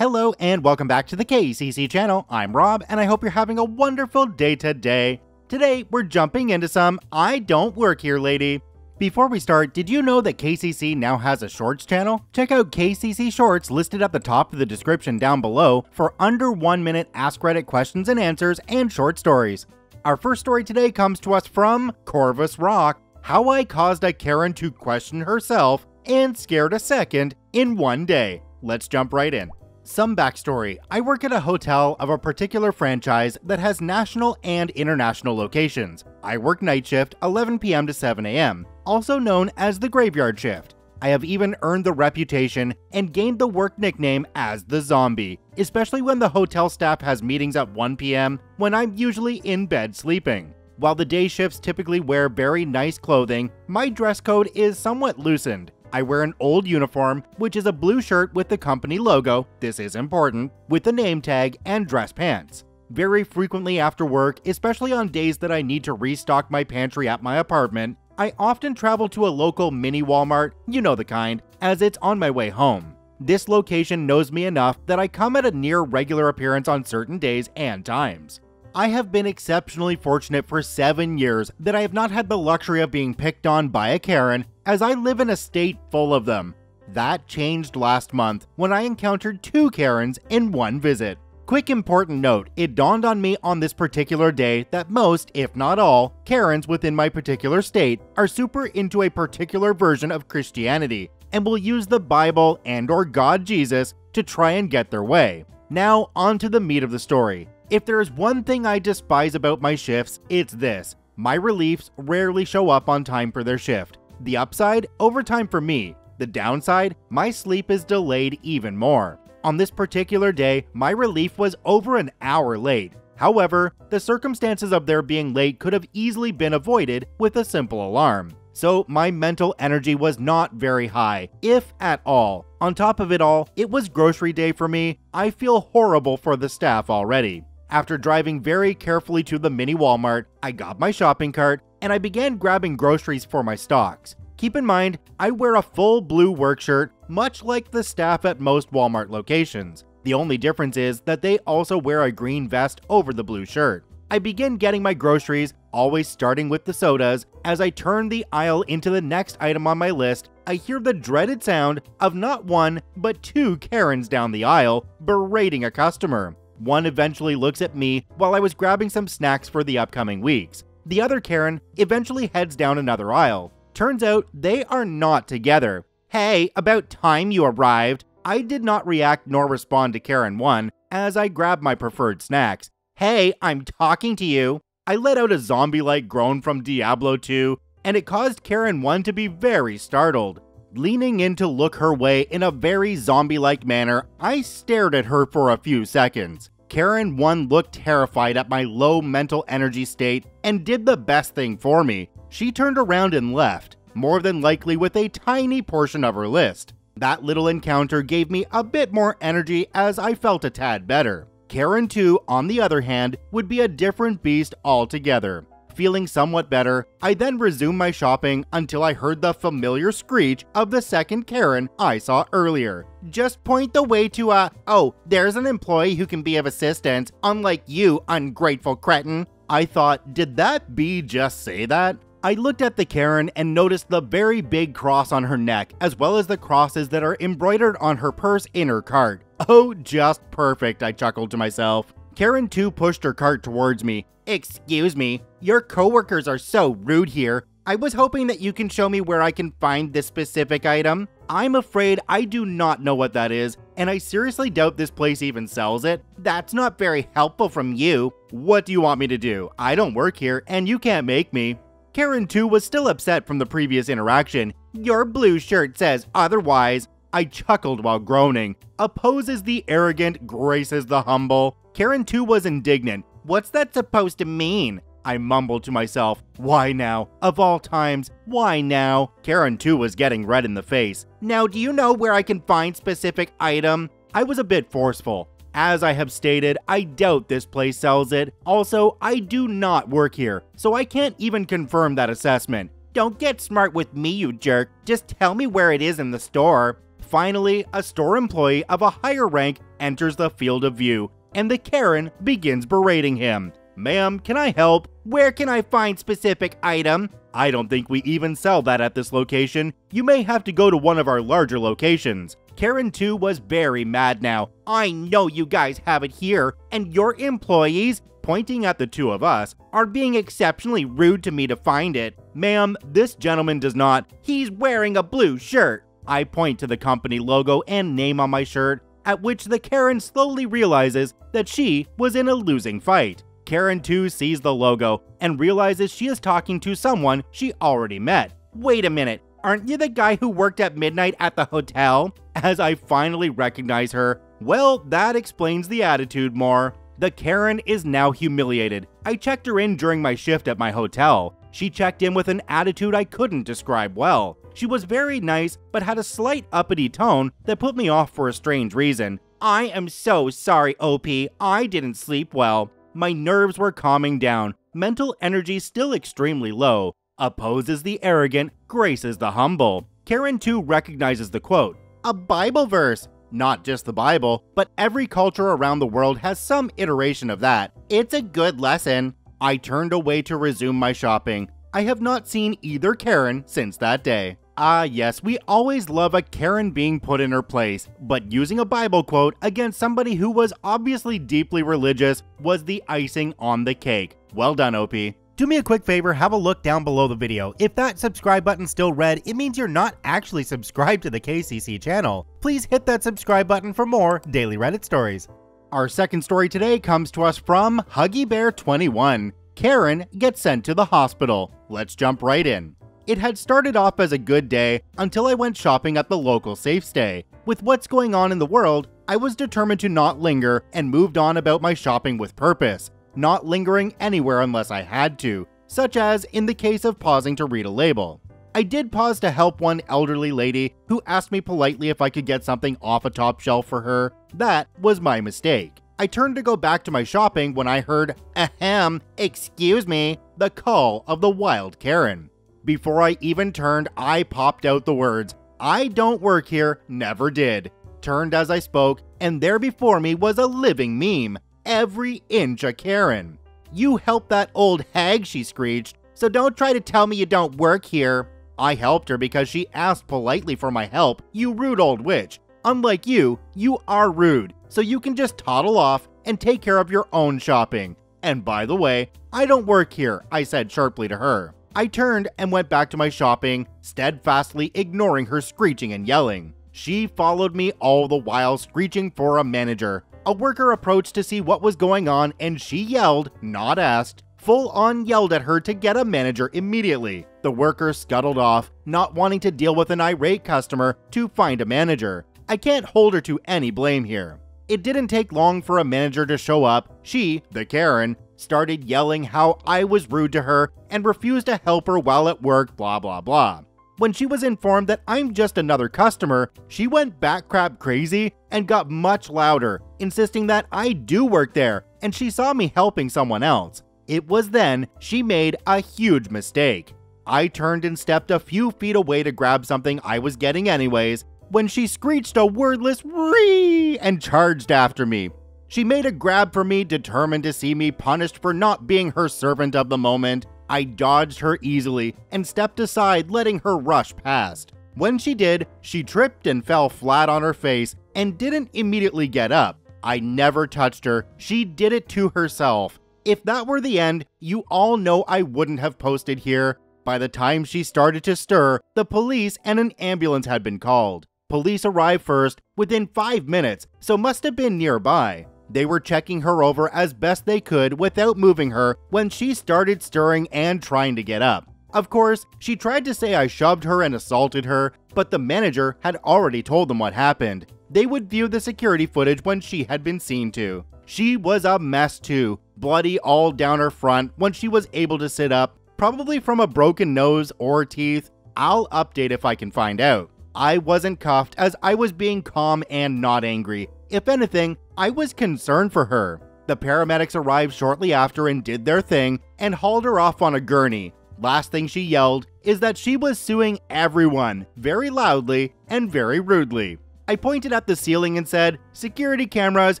Hello and welcome back to the KCC channel. I'm Rob and I hope you're having a wonderful day today. Today we're jumping into some I Don't Work Here Lady. Before we start, did you know that KCC now has a Shorts channel? Check out KCC Shorts listed at the top of the description down below for under 1 minute Ask Reddit questions and answers and short stories. Our first story today comes to us from Corvus Rock, How I Caused a Karen to Question Herself and Scared a Second in One Day. Let's jump right in. Some backstory. I work at a hotel of a particular franchise that has national and international locations. I work night shift 11 p.m. to 7 a.m., also known as the graveyard shift. I have even earned the reputation and gained the work nickname as the zombie, especially when the hotel staff has meetings at 1 p.m. when I'm usually in bed sleeping. While the day shifts typically wear very nice clothing, my dress code is somewhat loosened. I wear an old uniform, which is a blue shirt with the company logo, this is important, with the name tag and dress pants. Very frequently after work, especially on days that I need to restock my pantry at my apartment, I often travel to a local mini Walmart, you know the kind, as it's on my way home. This location knows me enough that I come at a near regular appearance on certain days and times. I have been exceptionally fortunate for 7 years that I have not had the luxury of being picked on by a Karen, as I live in a state full of them. That changed last month when I encountered 2 Karens in one visit. Quick important note, it dawned on me on this particular day that most, if not all, Karens within my particular state are super into a particular version of Christianity and will use the Bible and/or God Jesus to try and get their way. Now, on to the meat of the story. If there is one thing I despise about my shifts, it's this. My reliefs rarely show up on time for their shift. The upside? Overtime for me. The downside? My sleep is delayed even more. On this particular day, my relief was over an hour late. However, the circumstances of their being late could have easily been avoided with a simple alarm. So my mental energy was not very high, if at all. On top of it all, it was grocery day for me. I feel horrible for the staff already. After driving very carefully to the mini Walmart, I got my shopping cart and I began grabbing groceries for my stocks. Keep in mind, I wear a full blue work shirt, much like the staff at most Walmart locations. The only difference is that they also wear a green vest over the blue shirt. I begin getting my groceries, always starting with the sodas. As I turn the aisle into the next item on my list, I hear the dreaded sound of not one, but 2 Karens down the aisle berating a customer. One eventually looks at me while I was grabbing some snacks for the upcoming weeks. The other Karen eventually heads down another aisle. Turns out they are not together. Hey, about time you arrived. I did not react nor respond to Karen 1 as I grabbed my preferred snacks. Hey, I'm talking to you. I let out a zombie-like groan from Diablo 2, and it caused Karen 1 to be very startled. Leaning in to look her way in a very zombie-like manner, I stared at her for a few seconds. Karen 1 looked terrified at my low mental energy state and did the best thing for me. She turned around and left, more than likely with a tiny portion of her list. That little encounter gave me a bit more energy as I felt a tad better. Karen 2, on the other hand, would be a different beast altogether. Feeling somewhat better, I then resumed my shopping until I heard the familiar screech of the second Karen I saw earlier. Just point the way to oh, there's an employee who can be of assistance, unlike you, ungrateful cretin. I thought, did that bee just say that? I looked at the Karen and noticed the very big cross on her neck, as well as the crosses that are embroidered on her purse in her cart. Oh, just perfect, I chuckled to myself. Karen 2 pushed her cart towards me. Excuse me, your coworkers are so rude here. I was hoping that you can show me where I can find this specific item. I'm afraid I do not know what that is, and I seriously doubt this place even sells it. That's not very helpful from you. What do you want me to do? I don't work here, and you can't make me. Karen 2 was still upset from the previous interaction. Your blue shirt says otherwise. I chuckled while groaning. Opposes the arrogant, graces the humble. Karen 2 was indignant. What's that supposed to mean? I mumbled to myself. Why now? Of all times, why now? Karen 2 was getting red in the face. Now, do you know where I can find specific item? I was a bit forceful. As I have stated, I doubt this place sells it. Also, I do not work here, so I can't even confirm that assessment. Don't get smart with me, you jerk. Just tell me where it is in the store. finally, a store employee of a higher rank enters the field of view, and the Karen begins berating him. "Ma'am, can I help? Where can I find specific item? I don't think we even sell that at this location. You may have to go to one of our larger locations." Karen 2 was very mad now. "I know you guys have it here, and your employees," pointing at the two of us, "are being exceptionally rude to me to find it." "Ma'am, this gentleman does not. He's wearing a blue shirt." I point to the company logo and name on my shirt, at which the Karen slowly realizes that she was in a losing fight. Karen 2 sees the logo and realizes she is talking to someone she already met. "Wait a minute, aren't you the guy who worked at midnight at the hotel?" As I finally recognize her, well, that explains the attitude more. The Karen is now humiliated. I checked her in during my shift at my hotel. She checked in with an attitude I couldn't describe well. She was very nice, but had a slight uppity tone that put me off for a strange reason. "I am so sorry, OP. I didn't sleep well." My nerves were calming down, mental energy still extremely low. Opposes the arrogant, graces the humble. Karen 2 recognizes the quote. A Bible verse. Not just the Bible, but every culture around the world has some iteration of that. It's a good lesson. I turned away to resume my shopping. I have not seen either Karen since that day. Ah yes, we always love a Karen being put in her place, but using a Bible quote against somebody who was obviously deeply religious was the icing on the cake. Well done, OP. Do me a quick favor, have a look down below the video. If that subscribe button's still red, it means you're not actually subscribed to the KCC channel. Please hit that subscribe button for more daily Reddit stories. Our second story today comes to us from Huggy Bear 21. Karen gets sent to the hospital. Let's jump right in. It had started off as a good day until I went shopping at the local safe stay. With what's going on in the world, I was determined to not linger and moved on about my shopping with purpose, not lingering anywhere unless I had to, such as in the case of pausing to read a label. I did pause to help one elderly lady who asked me politely if I could get something off a top shelf for her. That was my mistake. I turned to go back to my shopping when I heard, ahem, excuse me, the call of the wild Karen. Before I even turned, I popped out the words, "I don't work here, never did." Turned as I spoke, and there before me was a living meme, every inch a Karen. "You help that old hag," she screeched, "so don't try to tell me you don't work here." I helped her because she asked politely for my help, you rude old witch. Unlike you, you are rude, so you can just toddle off and take care of your own shopping. And by the way, I don't work here, I said sharply to her. I turned and went back to my shopping, steadfastly ignoring her screeching and yelling. She followed me all the while screeching for a manager. A worker approached to see what was going on and she yelled, not asked, full on yelled at her to get a manager immediately. The worker scuttled off, not wanting to deal with an irate customer to find a manager. I can't hold her to any blame here. It didn't take long for a manager to show up. She, the Karen, started yelling how I was rude to her and refused to help her while at work, blah blah blah. When she was informed that I'm just another customer, she went backcrab crazy and got much louder, insisting that I do work there and she saw me helping someone else. It was then she made a huge mistake. I turned and stepped a few feet away to grab something I was getting anyways, when she screeched a wordless "Ree!" and charged after me. She made a grab for me, determined to see me punished for not being her servant of the moment. I dodged her easily and stepped aside, letting her rush past. When she did, she tripped and fell flat on her face and didn't immediately get up. I never touched her, she did it to herself. If that were the end, you all know I wouldn't have posted here. By the time she started to stir, the police and an ambulance had been called. Police arrived first, within 5 minutes, so must have been nearby. They were checking her over as best they could without moving her when she started stirring and trying to get up. Of course, she tried to say I shoved her and assaulted her, but the manager had already told them what happened. They would view the security footage when she had been seen to. She was a mess too, bloody all down her front when she was able to sit up, probably from a broken nose or teeth. I'll update if I can find out. I wasn't cuffed as I was being calm and not angry. If anything, I was concerned for her. The paramedics arrived shortly after and did their thing and hauled her off on a gurney. Last thing she yelled is that she was suing everyone, very loudly and very rudely. I pointed at the ceiling and said, "Security cameras,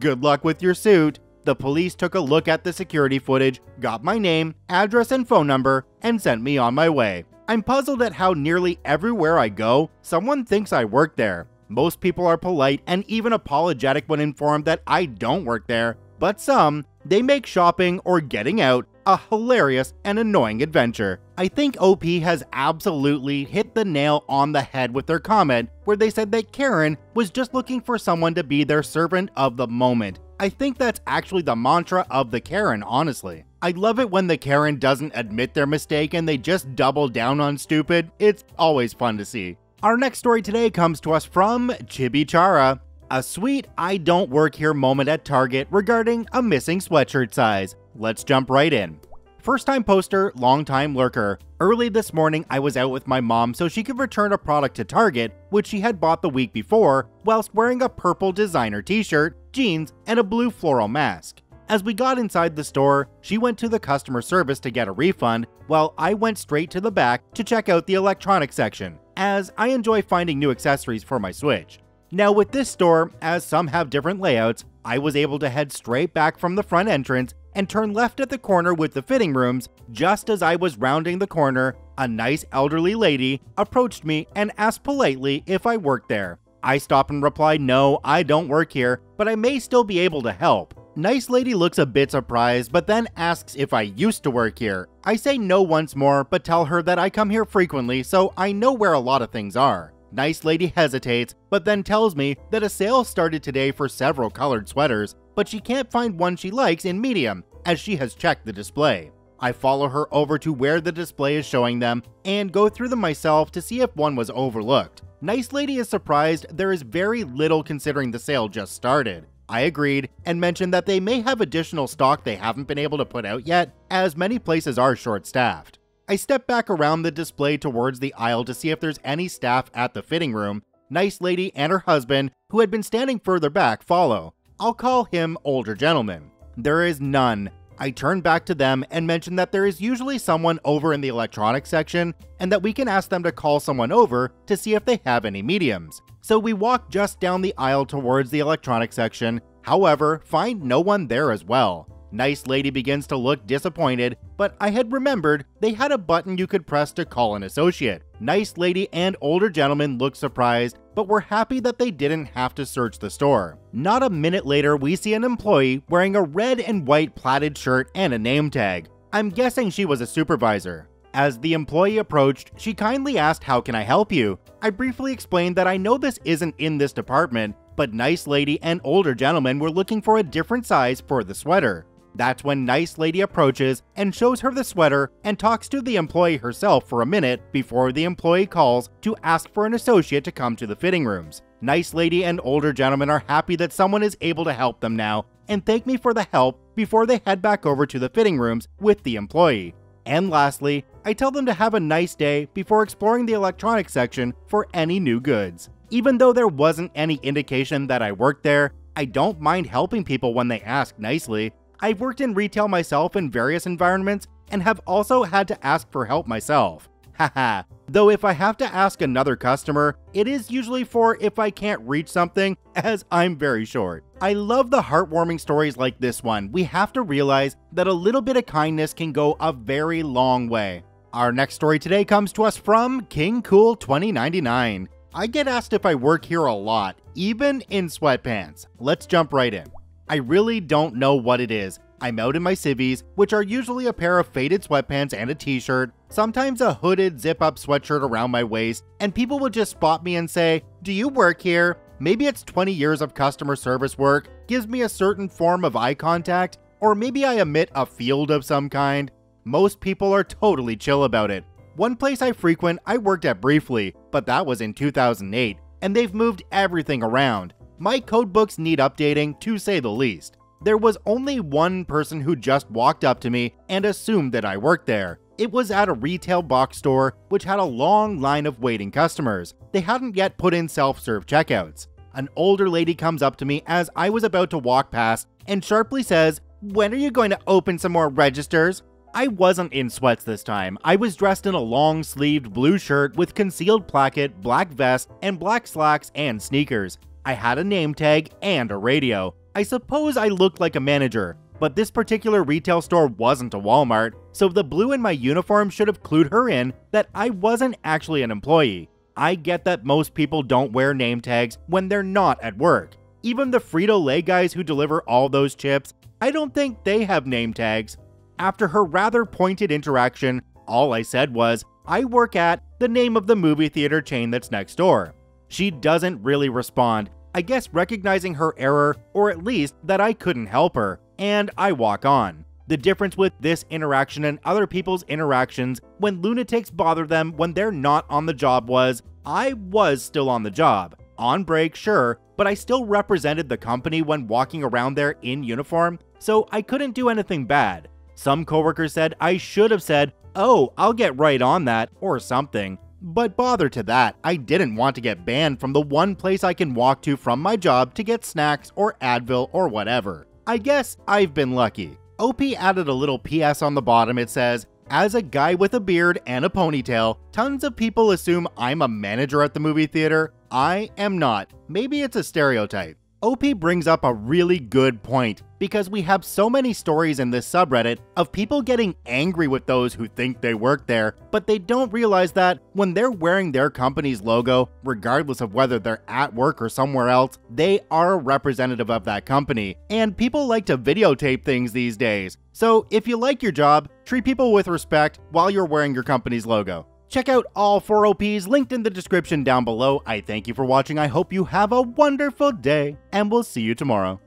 good luck with your suit." The police took a look at the security footage, got my name, address, and phone number, and sent me on my way. I'm puzzled at how nearly everywhere I go, someone thinks I work there. Most people are polite and even apologetic when informed that I don't work there, but some, they make shopping or getting out a hilarious and annoying adventure. I think OP has absolutely hit the nail on the head with their comment where they said that Karen was just looking for someone to be their servant of the moment. I think that's actually the mantra of the Karen, honestly. I love it when the Karen doesn't admit their mistake and they just double down on stupid. It's always fun to see. Our next story today comes to us from Chibichara. A sweet "I don't work here" moment at Target regarding a missing sweatshirt size. Let's jump right in. First time poster, long time lurker. Early this morning, I was out with my mom so she could return a product to Target, which she had bought the week before, whilst wearing a purple designer t-shirt, jeans, and a blue floral mask. As we got inside the store, she went to the customer service to get a refund, while I went straight to the back to check out the electronics section, as I enjoy finding new accessories for my Switch. Now with this store, as some have different layouts, I was able to head straight back from the front entrance and turn left at the corner with the fitting rooms. Just as I was rounding the corner, a nice elderly lady approached me and asked politely if I worked there. I stopped and replied, "No, I don't work here, but I may still be able to help." Nice lady looks a bit surprised, but then asks if I used to work here. I say no once more, but tell her that I come here frequently, so I know where a lot of things are. Nice lady hesitates, but then tells me that a sale started today for several colored sweaters, but she can't find one she likes in medium, as she has checked the display. I follow her over to where the display is showing them, and go through them myself to see if one was overlooked. Nice lady is surprised there is very little considering the sale just started. I agreed, and mentioned that they may have additional stock they haven't been able to put out yet, as many places are short-staffed. I step back around the display towards the aisle to see if there's any staff at the fitting room. Nice lady and her husband, who had been standing further back, follow. I'll call him older gentleman. There is none. I turn back to them and mention that there is usually someone over in the electronics section and that we can ask them to call someone over to see if they have any mediums. So we walk just down the aisle towards the electronics section, however, find no one there as well. Nice lady begins to look disappointed, but I had remembered they had a button you could press to call an associate. Nice lady and older gentleman looked surprised, but were happy that they didn't have to search the store. Not a minute later, we see an employee wearing a red and white plaided shirt and a name tag. I'm guessing she was a supervisor. As the employee approached, she kindly asked, "How can I help you?" I briefly explained that I know this isn't in this department, but nice lady and older gentleman were looking for a different size for the sweater. That's when nice lady approaches and shows her the sweater and talks to the employee herself for a minute before the employee calls to ask for an associate to come to the fitting rooms. Nice lady and older gentleman are happy that someone is able to help them now and thank me for the help before they head back over to the fitting rooms with the employee. And lastly, I tell them to have a nice day before exploring the electronics section for any new goods. Even though there wasn't any indication that I worked there, I don't mind helping people when they ask nicely. I've worked in retail myself in various environments and have also had to ask for help myself. Haha. Though if I have to ask another customer, it is usually for if I can't reach something, as I'm very short. I love the heartwarming stories like this one. We have to realize that a little bit of kindness can go a very long way. Our next story today comes to us from King Cool 2099. I get asked if I work here a lot, even in sweatpants. Let's jump right in. I really don't know what it is. I'm out in my civvies, which are usually a pair of faded sweatpants and a t-shirt, sometimes a hooded zip-up sweatshirt around my waist, and people will just spot me and say, "Do you work here?" Maybe it's 20 years of customer service work, gives me a certain form of eye contact, or maybe I emit a field of some kind. Most people are totally chill about it. One place I frequent, I worked at briefly, but that was in 2008, and they've moved everything around. My codebooks need updating, to say the least. There was only one person who just walked up to me and assumed that I worked there. It was at a retail box store, which had a long line of waiting customers. They hadn't yet put in self-serve checkouts. An older lady comes up to me as I was about to walk past and sharply says, "When are you going to open some more registers?" I wasn't in sweats this time. I was dressed in a long-sleeved blue shirt with concealed placket, black vest, and black slacks and sneakers. I had a name tag and a radio. I suppose I looked like a manager, but this particular retail store wasn't a Walmart, so the blue in my uniform should have clued her in that I wasn't actually an employee. I get that most people don't wear name tags when they're not at work. Even the Frito-Lay guys who deliver all those chips, I don't think they have name tags. After her rather pointed interaction, all I said was, "I work at," the name of the movie theater chain that's next door. She doesn't really respond, I guess recognizing her error, or at least that I couldn't help her, and I walk on. The difference with this interaction and other people's interactions when lunatics bother them when they're not on the job was, I was still on the job. On break, sure, but I still represented the company when walking around there in uniform, so I couldn't do anything bad. Some coworkers said I should have said, "Oh, I'll get right on that," or something. But bother to that, I didn't want to get banned from the one place I can walk to from my job to get snacks or Advil or whatever. I guess I've been lucky. OP added a little PS on the bottom. It says, "As a guy with a beard and a ponytail, tons of people assume I'm a manager at the movie theater. I am not. Maybe it's a stereotype." OP brings up a really good point, because we have so many stories in this subreddit of people getting angry with those who think they work there, but they don't realize that when they're wearing their company's logo, regardless of whether they're at work or somewhere else, they are a representative of that company, and people like to videotape things these days. So if you like your job, treat people with respect while you're wearing your company's logo. Check out all 4 OPs linked in the description down below. I thank you for watching. I hope you have a wonderful day, and we'll see you tomorrow.